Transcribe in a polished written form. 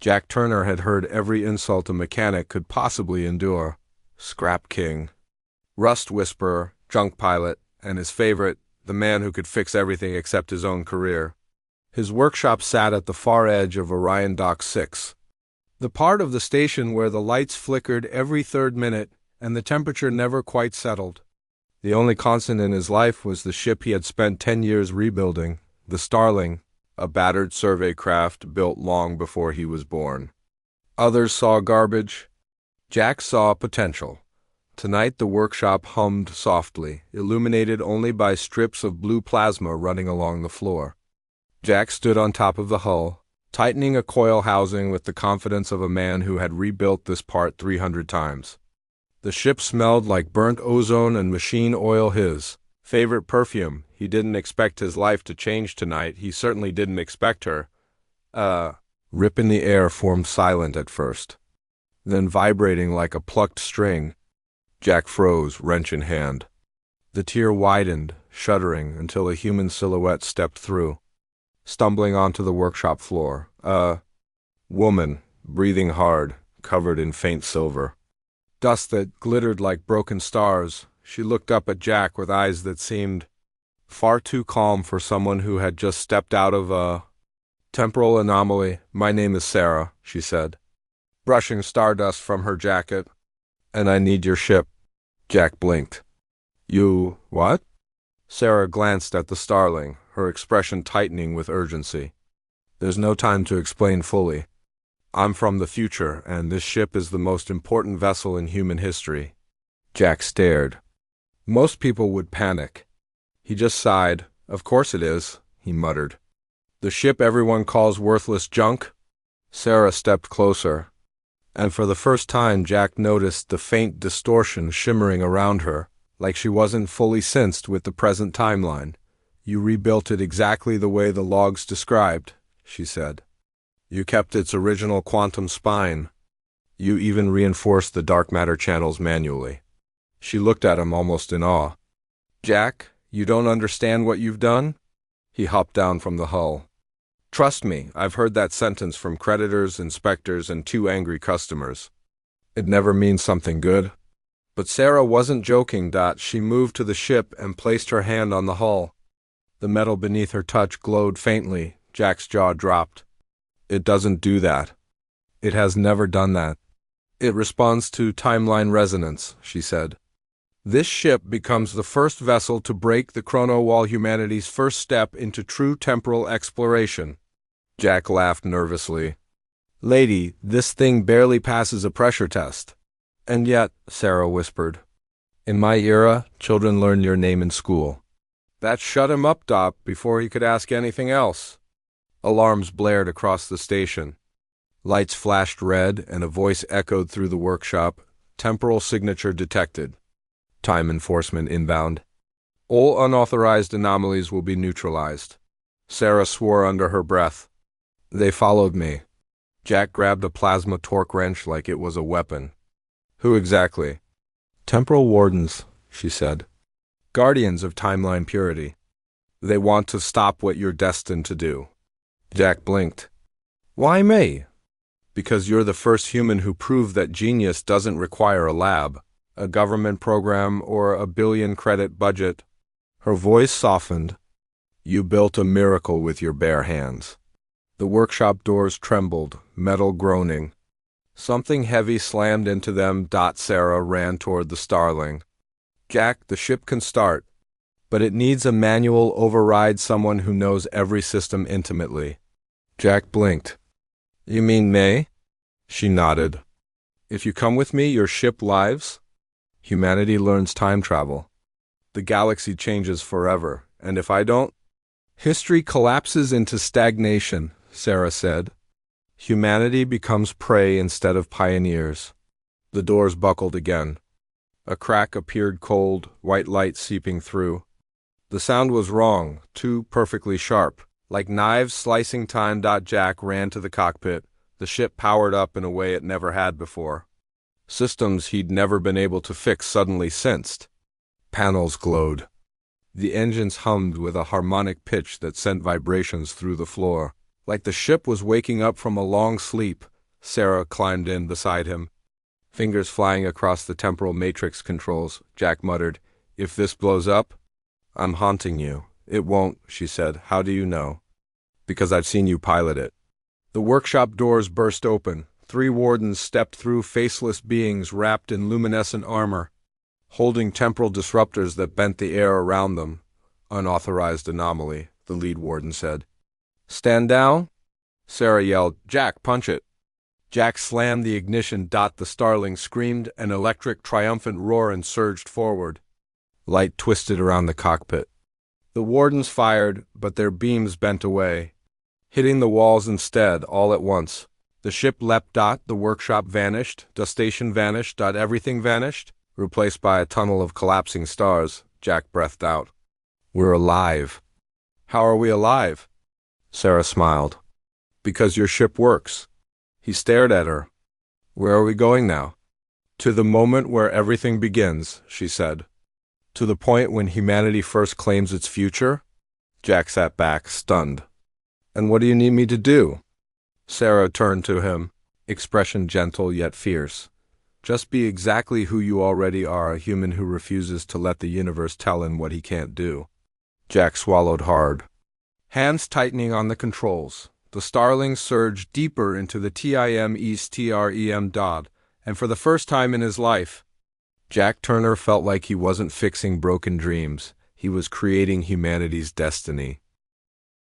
Jack Turner had heard every insult a mechanic could possibly endure. Scrap King, Rust Whisperer, Junk Pilot, and his favorite, the man who could fix everything except his own career. His workshop sat at the far edge of Orion Dock 6, the part of the station where the lights flickered every third minute and the temperature never quite settled. The only constant in his life was the ship he had spent 10 years rebuilding, the Starling, a battered survey craft built long before he was born. Others saw garbage. Jack saw potential. Tonight the workshop hummed softly, illuminated only by strips of blue plasma running along the floor. Jack stood on top of the hull, tightening a coil housing with the confidence of a man who had rebuilt this part 300 times. The ship smelled like burnt ozone and machine oil. His favorite perfume. He didn't expect his life to change tonight. He certainly didn't expect her. Rip in the air formed silent at first, then vibrating like a plucked string. Jack froze, wrench in hand. The tier widened, shuddering, until a human silhouette stepped through, stumbling onto the workshop floor. A woman, breathing hard, covered in faint silver. Dust that glittered like broken stars. She looked up at Jack with eyes that seemed far too calm for someone who had just stepped out of a temporal anomaly. "My name is Sarah," she said, brushing stardust from her jacket. "And I need your ship." Jack blinked. "You what?" Sarah glanced at the Starling, her expression tightening with urgency. "There's no time to explain fully. I'm from the future, and this ship is the most important vessel in human history." Jack stared. Most people would panic. He just sighed. "Of course it is," he muttered. "The ship everyone calls worthless junk?" Sarah stepped closer, and for the first time Jack noticed the faint distortion shimmering around her, like she wasn't fully synced with the present timeline. "You rebuilt it exactly the way the logs described," she said. "You kept its original quantum spine. You even reinforced the dark matter channels manually." She looked at him almost in awe. "Jack, you don't understand what you've done?" He hopped down from the hull. "Trust me, I've heard that sentence from creditors, inspectors, and 2 angry customers. It never means something good." But Sarah wasn't joking. She moved to the ship and placed her hand on the hull. The metal beneath her touch glowed faintly. Jack's jaw dropped. "It doesn't do that. It has never done that. It responds to timeline resonance," she said. "This ship becomes the first vessel to break the chrono wall, humanity's first step into true temporal exploration." Jack laughed nervously. "Lady, this thing barely passes a pressure test." "And yet," Sarah whispered, "in my era, children learn your name in school." That shut him up, before he could ask anything else. Alarms blared across the station. Lights flashed red, and a voice echoed through the workshop. "Temporal signature detected. Time enforcement inbound. All unauthorized anomalies will be neutralized." Sarah swore under her breath. "They followed me." Jack grabbed a plasma torque wrench like it was a weapon. "Who exactly?" "Temporal wardens," she said. "Guardians of timeline purity. They want to stop what you're destined to do." Jack blinked. "Why me?" "Because you're the first human who proved that genius doesn't require a lab, a government program, or a billion-credit budget." Her voice softened. "You built a miracle with your bare hands." The workshop doors trembled, metal groaning. Something heavy slammed into them. Sarah ran toward the Starling. "Jack, the ship can start, but it needs a manual override, someone who knows every system intimately." Jack blinked. "You mean May?" She nodded. "If you come with me, your ship lives. Humanity learns time travel. The galaxy changes forever, and if I don't, history collapses into stagnation," Sarah said. "Humanity becomes prey instead of pioneers." The doors buckled again. A crack appeared, cold, white light seeping through. The sound was wrong, too perfectly sharp, like knives slicing time. Jack ran to the cockpit. The ship powered up in a way it never had before. Systems he'd never been able to fix suddenly sensed. Panels glowed. The engines hummed with a harmonic pitch that sent vibrations through the floor, like the ship was waking up from a long sleep. Sarah climbed in beside him, fingers flying across the temporal matrix controls. Jack muttered, "If this blows up, I'm haunting you." "It won't," she said. "How do you know?" "Because I've seen you pilot it." The workshop doors burst open. 3 wardens stepped through, faceless beings wrapped in luminescent armor, holding temporal disruptors that bent the air around them. "Unauthorized anomaly," the lead warden said. "Stand down?" Sarah yelled. "Jack, punch it." Jack slammed the ignition. The starling screamed an electric, triumphant roar and surged forward. Light twisted around the cockpit. The wardens fired, but their beams bent away, hitting the walls instead, all at once. The ship leapt. The workshop vanished. The station vanished. Everything vanished, replaced by a tunnel of collapsing stars. Jack breathed out. "We're alive." "How are we alive?" Sarah smiled. "Because your ship works." He stared at her. "Where are we going now?" "To the moment where everything begins," she said. "To the point when humanity first claims its future?" Jack sat back, stunned. "And what do you need me to do?" Sarah turned to him, expression gentle yet fierce. "Just be exactly who you already are, a human who refuses to let the universe tell him what he can't do." Jack swallowed hard, hands tightening on the controls. The starling surged deeper into the TIM East TREM dot, and for the first time in his life, Jack Turner felt like he wasn't fixing broken dreams. He was creating humanity's destiny.